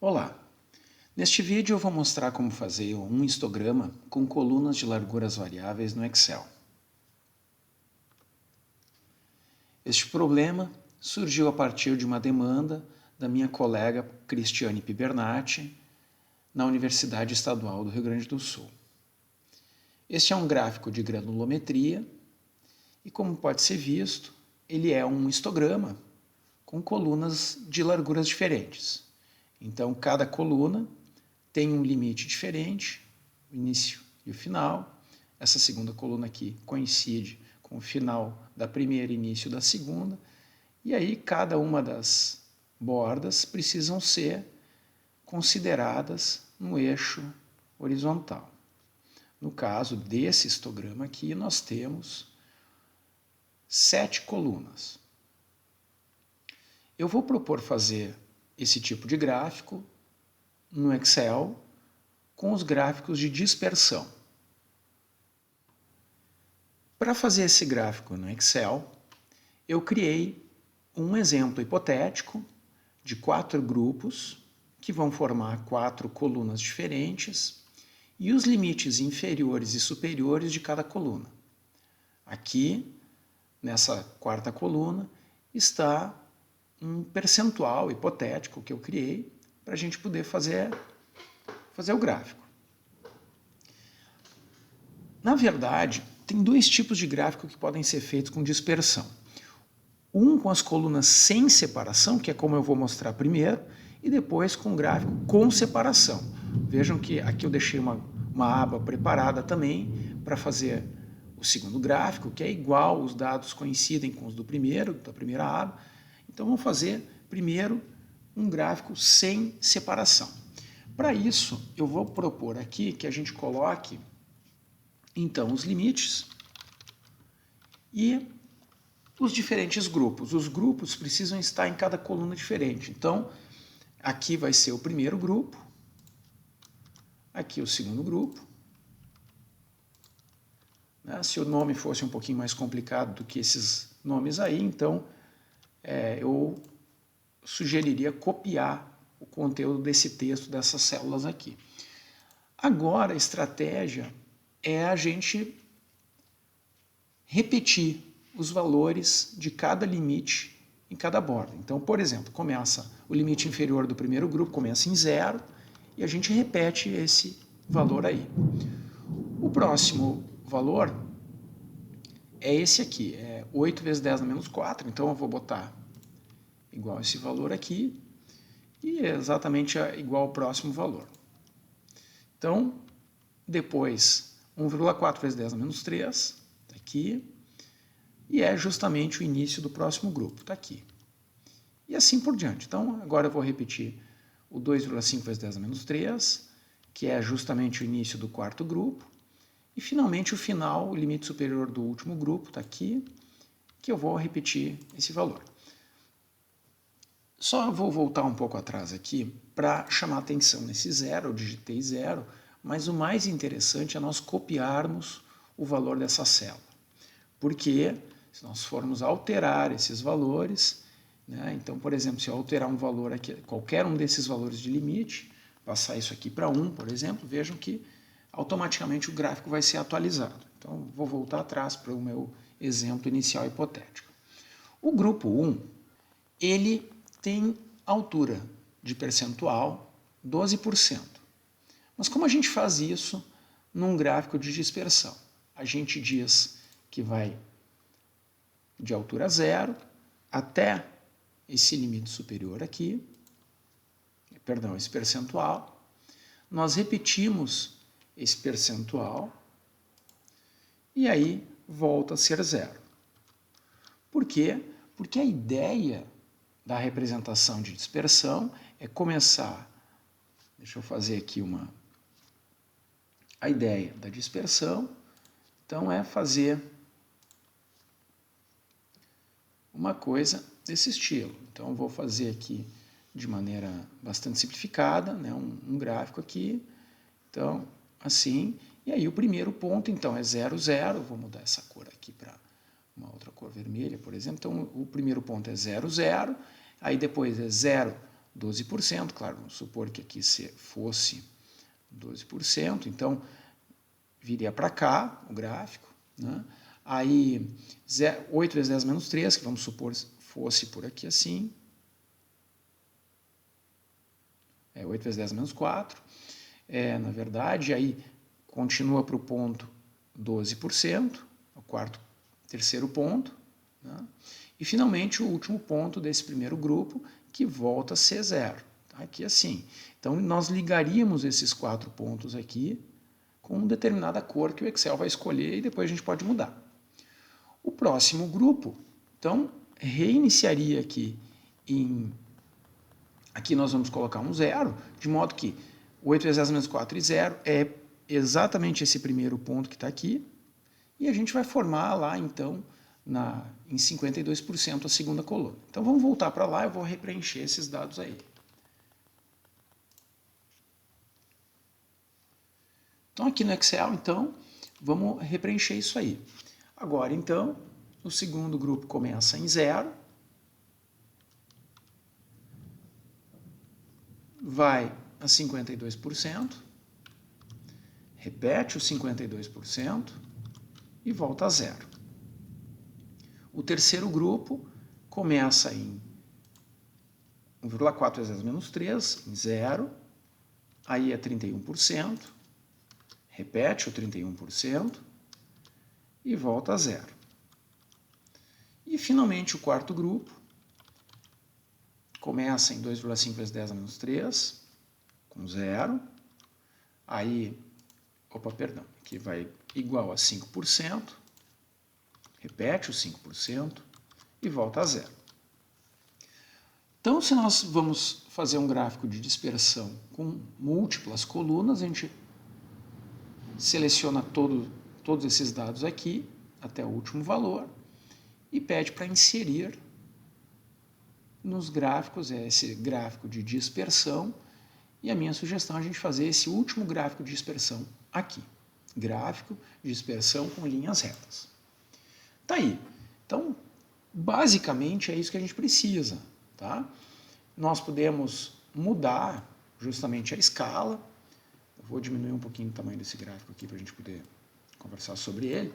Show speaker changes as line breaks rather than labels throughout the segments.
Olá! Neste vídeo eu vou mostrar como fazer um histograma com colunas de larguras variáveis no Excel. Este problema surgiu a partir de uma demanda da minha colega Cristiane Pibernati, na Universidade Estadual do Rio Grande do Sul. Este é um gráfico de granulometria e, como pode ser visto, ele é um histograma com colunas de larguras diferentes. Então, cada coluna tem um limite diferente, o início e o final. Essa segunda coluna aqui coincide com o final da primeira e início da segunda. E aí, cada uma das bordas precisam ser consideradas no eixo horizontal. No caso desse histograma aqui, nós temos 7 colunas. Eu vou propor fazer esse tipo de gráfico no Excel com os gráficos de dispersão. Para fazer esse gráfico no Excel, eu criei um exemplo hipotético de 4 grupos que vão formar 4 colunas diferentes e os limites inferiores e superiores de cada coluna. Aqui, nessa quarta coluna, está um percentual hipotético que eu criei para a gente poder fazer o gráfico. Na verdade, tem 2 tipos de gráfico que podem ser feitos com dispersão. Um com as colunas sem separação, que é como eu vou mostrar primeiro, e depois com o gráfico com separação. Vejam que aqui eu deixei uma aba preparada também para fazer o segundo gráfico, que é igual, os dados coincidem com os da primeira aba. Então vamos fazer primeiro um gráfico sem separação. Para isso, eu vou propor aqui que a gente coloque então os limites e os diferentes grupos. Os grupos precisam estar em cada coluna diferente. Então, aqui vai ser o primeiro grupo, aqui o segundo grupo. Se o nome fosse um pouquinho mais complicado do que esses nomes aí, então eu sugeriria copiar o conteúdo desse texto, dessas células aqui. Agora, a estratégia é a gente repetir os valores de cada limite em cada borda. Então, por exemplo, começa o limite inferior do primeiro grupo, começa em 0, e a gente repete esse valor aí. O próximo valor é esse aqui, é 8 vezes 10 na menos 4, então eu vou botar igual esse valor aqui, e é exatamente igual ao próximo valor. Então, depois, 1,4 vezes 10 na menos 3, está aqui, e é justamente o início do próximo grupo, está aqui. E assim por diante. Então, agora eu vou repetir o 2,5 vezes 10 na menos 3, que é justamente o início do quarto grupo, e finalmente o final, o limite superior do último grupo, está aqui, que eu vou repetir esse valor. Só vou voltar um pouco atrás aqui para chamar atenção nesse 0, eu digitei 0, mas o mais interessante é nós copiarmos o valor dessa célula. Porque se nós formos alterar esses valores, então, por exemplo, se eu alterar um valor aqui, qualquer um desses valores de limite, passar isso aqui para 1, por exemplo, vejam que automaticamente o gráfico vai ser atualizado. Então, vou voltar atrás para o meu exemplo inicial hipotético. O grupo 1, ele tem altura de percentual 12%. Mas como a gente faz isso num gráfico de dispersão? A gente diz que vai de altura 0 até esse limite superior aqui, perdão, esse percentual. Nós repetimos esse percentual e aí volta a ser 0. Por quê? Porque a ideia da representação de dispersão é começar, deixa eu fazer aqui a ideia da dispersão, então é fazer uma coisa desse estilo. Então, vou fazer aqui de maneira bastante simplificada, um gráfico aqui, então, assim, e aí o primeiro ponto, então, é 0, 0, vou mudar essa cor aqui para uma outra cor vermelha, por exemplo, então o primeiro ponto é 0, 0, aí depois é 0, 12%, claro, vamos supor que aqui fosse 12%, então viria para cá o gráfico, né? Aí 8 vezes 10 menos 3, que vamos supor fosse por aqui assim, 8 vezes 10 menos 4, na verdade, aí continua para o ponto 12%, o terceiro ponto, né? E finalmente o último ponto desse primeiro grupo, que volta a ser zero. Tá? Aqui assim. Então nós ligaríamos esses 4 pontos aqui com uma determinada cor que o Excel vai escolher e depois a gente pode mudar. O próximo grupo, então, reiniciaria aqui Aqui nós vamos colocar um zero, de modo que 8 vezes 10 menos 4 e 0 é exatamente esse primeiro ponto que está aqui, e a gente vai formar lá, então, em 52% a segunda coluna. Então vamos voltar para lá, eu vou repreencher esses dados aí. Então aqui no Excel, então, vamos repreencher isso aí. Agora, então, o segundo grupo começa em 0, vai a 52%, repete o 52% e volta a 0. O terceiro grupo começa em 1,4 vezes 10 menos 3, em 0, aí é 31%, repete o 31% e volta a 0. E finalmente o quarto grupo começa em 2,5 vezes 10 menos 3, com 0, aí, aqui vai igual a 5%, repete o 5% e volta a 0. Então, se nós vamos fazer um gráfico de dispersão com múltiplas colunas, a gente seleciona todos esses dados aqui, até o último valor, e pede para inserir nos gráficos, esse gráfico de dispersão, e a minha sugestão é a gente fazer esse último gráfico de dispersão aqui. Gráfico de dispersão com linhas retas. Tá aí. Então, basicamente é isso que a gente precisa. Tá? Nós podemos mudar justamente a escala. Eu vou diminuir um pouquinho o tamanho desse gráfico aqui para a gente poder conversar sobre ele.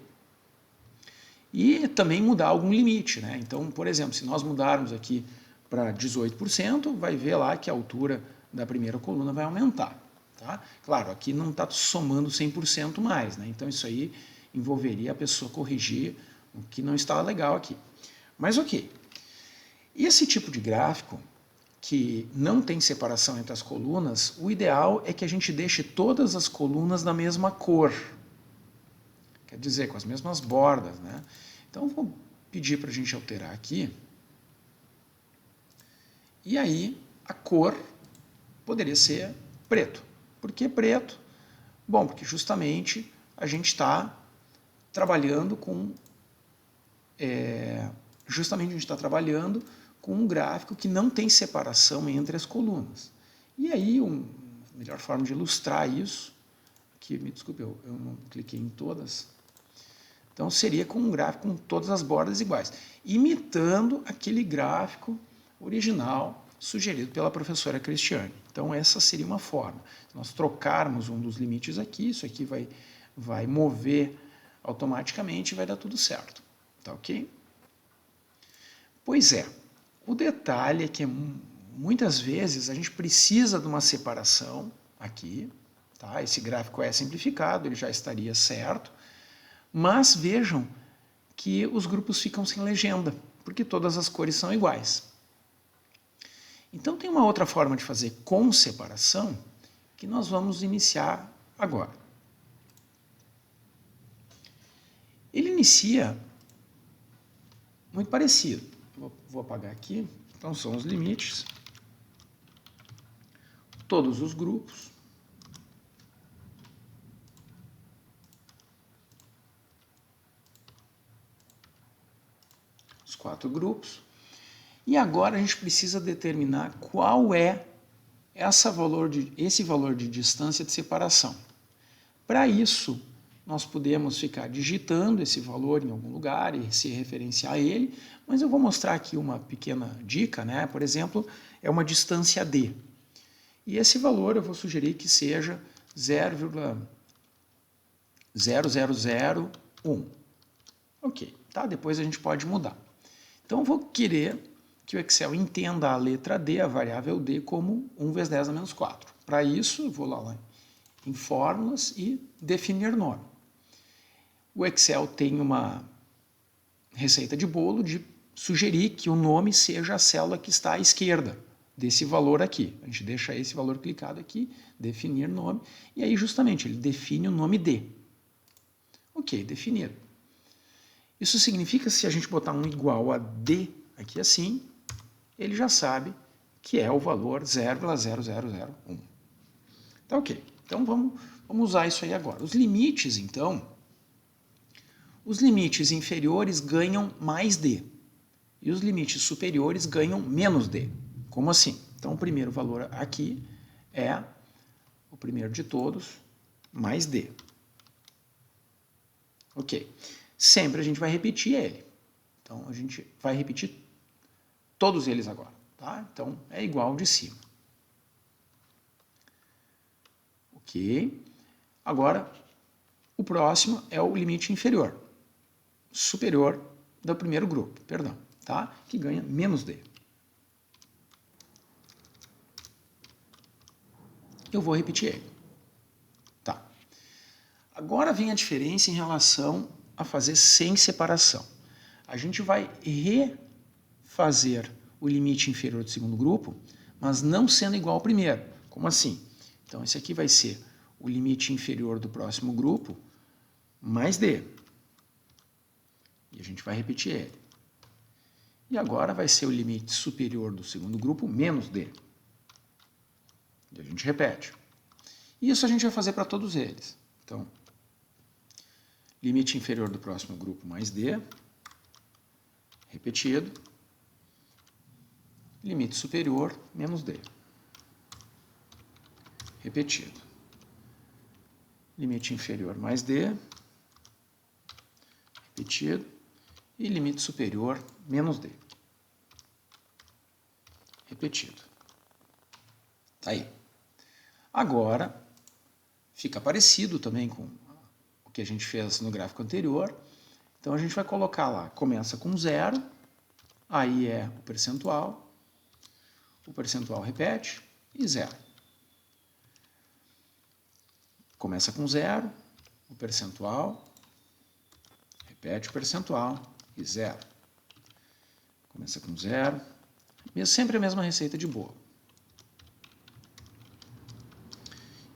E também mudar algum limite, né? Então, por exemplo, se nós mudarmos aqui para 18%, vai ver lá que a altura da primeira coluna vai aumentar. Tá? Claro, aqui não está somando 100% mais, né? Então isso aí envolveria a pessoa corrigir o que não está legal aqui. Mas ok. Esse tipo de gráfico, que não tem separação entre as colunas, o ideal é que a gente deixe todas as colunas da mesma cor. Quer dizer, com as mesmas bordas, né? Então, vou pedir para a gente alterar aqui. E aí, a cor poderia ser preto. Por que preto? Bom, porque justamente a gente está trabalhando com... um gráfico que não tem separação entre as colunas. E aí, a melhor forma de ilustrar isso, que me desculpe, eu não cliquei em todas, então seria com um gráfico com todas as bordas iguais, imitando aquele gráfico original sugerido pela professora Cristiane. Então essa seria uma forma. Se nós trocarmos um dos limites aqui, isso aqui vai mover automaticamente e vai dar tudo certo. Tá ok? Pois é. O detalhe é que muitas vezes a gente precisa de uma separação aqui, tá? Esse gráfico é simplificado, ele já estaria certo, mas vejam que os grupos ficam sem legenda, porque todas as cores são iguais. Então tem uma outra forma de fazer com separação que nós vamos iniciar agora. Ele inicia muito parecido. Vou apagar aqui. Então são os limites. Todos os grupos. Os 4 grupos. E agora a gente precisa determinar qual é esse valor de distância de separação. Para isso, nós podemos ficar digitando esse valor em algum lugar e se referenciar a ele, mas eu vou mostrar aqui uma pequena dica, né? Por exemplo, é uma distância D. E esse valor eu vou sugerir que seja 0,0001. Ok, tá? Depois a gente pode mudar. Então eu vou querer que o Excel entenda a letra D, a variável D, como 1 vezes 10 a menos 4. Para isso, eu vou lá em fórmulas e definir nome. O Excel tem uma receita de bolo de sugerir que o nome seja a célula que está à esquerda desse valor aqui. A gente deixa esse valor clicado aqui, definir nome, e aí justamente ele define o nome D. Ok, definido. Isso significa que se a gente botar um igual a D aqui assim, ele já sabe que é o valor 0,0001. Tá ok. Então vamos usar isso aí agora. Os limites, então, os limites inferiores ganham mais D e os limites superiores ganham menos D. Como assim? Então o primeiro valor aqui é o primeiro de todos, mais D. Ok. Sempre a gente vai repetir ele. Então a gente vai repetir todos eles agora. Tá? Então é igual ao de cima. Ok. Agora, o próximo é o limite inferior. Superior do primeiro grupo, perdão, tá? Que ganha menos D. Eu vou repetir ele. Tá. Agora vem a diferença em relação a fazer sem separação. A gente vai refazer o limite inferior do segundo grupo, mas não sendo igual ao primeiro. Como assim? Então, esse aqui vai ser o limite inferior do próximo grupo mais D. E a gente vai repetir ele. E agora vai ser o limite superior do segundo grupo menos D. E a gente repete. E isso a gente vai fazer para todos eles. Então, limite inferior do próximo grupo mais D, repetido, limite superior menos D, repetido, limite inferior mais D, repetido, e limite superior menos D, repetido. Tá aí. Agora, fica parecido também com o que a gente fez no gráfico anterior. Então, a gente vai colocar lá, começa com 0, aí é o percentual repete e 0. Começa com 0, o percentual, repete o percentual e 0. Começa com 0, sempre a mesma receita de bolo.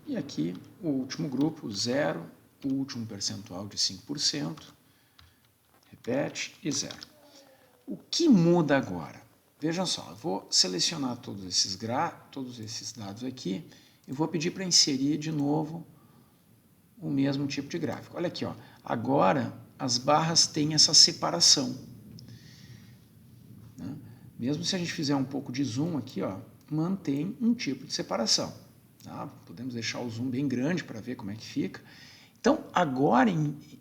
E aqui o último grupo, 0, o último percentual de 5%, repete e 0. O que muda agora? Vejam só, eu vou selecionar todos esses dados aqui e vou pedir para inserir de novo o mesmo tipo de gráfico. Olha aqui, ó. Agora as barras têm essa separação. Né? Mesmo se a gente fizer um pouco de zoom aqui, ó, mantém um tipo de separação. Tá? Podemos deixar o zoom bem grande para ver como é que fica. Então, agora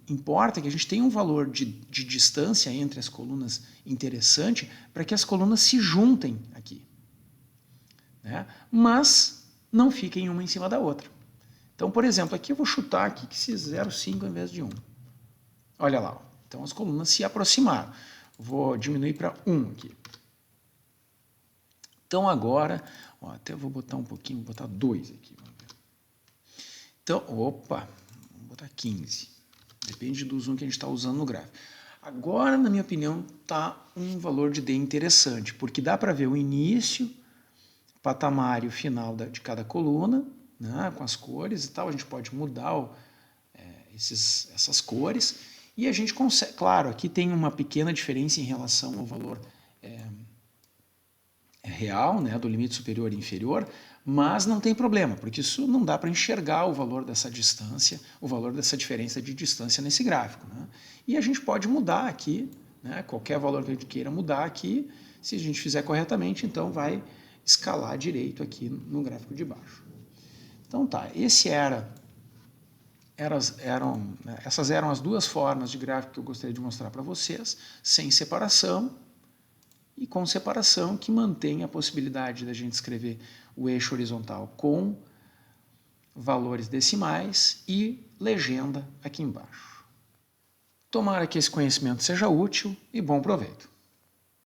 importa que a gente tenha um valor de distância entre as colunas interessante para que as colunas se juntem aqui. Né? Mas não fiquem uma em cima da outra. Então, por exemplo, aqui eu vou chutar aqui que se 0,5 ao invés de 1. Olha lá. Ó. Então, as colunas se aproximaram. Vou diminuir para 1 aqui. Então, agora, ó, até vou botar um pouquinho, vou botar 2 aqui. Então, opa, vamos botar 15. Depende do zoom que a gente está usando no gráfico. Agora, na minha opinião, está um valor de D interessante, porque dá para ver o início, patamar e o final de cada coluna, né, com as cores e tal. A gente pode mudar essas cores e a gente consegue... Claro, aqui tem uma pequena diferença em relação ao valor real, né, do limite superior e inferior, mas não tem problema, porque isso não dá para enxergar o valor dessa distância, o valor dessa diferença de distância nesse gráfico. Né? E a gente pode mudar aqui, né, qualquer valor que a gente queira mudar aqui, se a gente fizer corretamente, então vai escalar direito aqui no gráfico de baixo. Então tá, essas eram as duas formas de gráfico que eu gostaria de mostrar para vocês, sem separação e com separação, que mantém a possibilidade da gente escrever o eixo horizontal com valores decimais e legenda aqui embaixo. Tomara que esse conhecimento seja útil e bom proveito.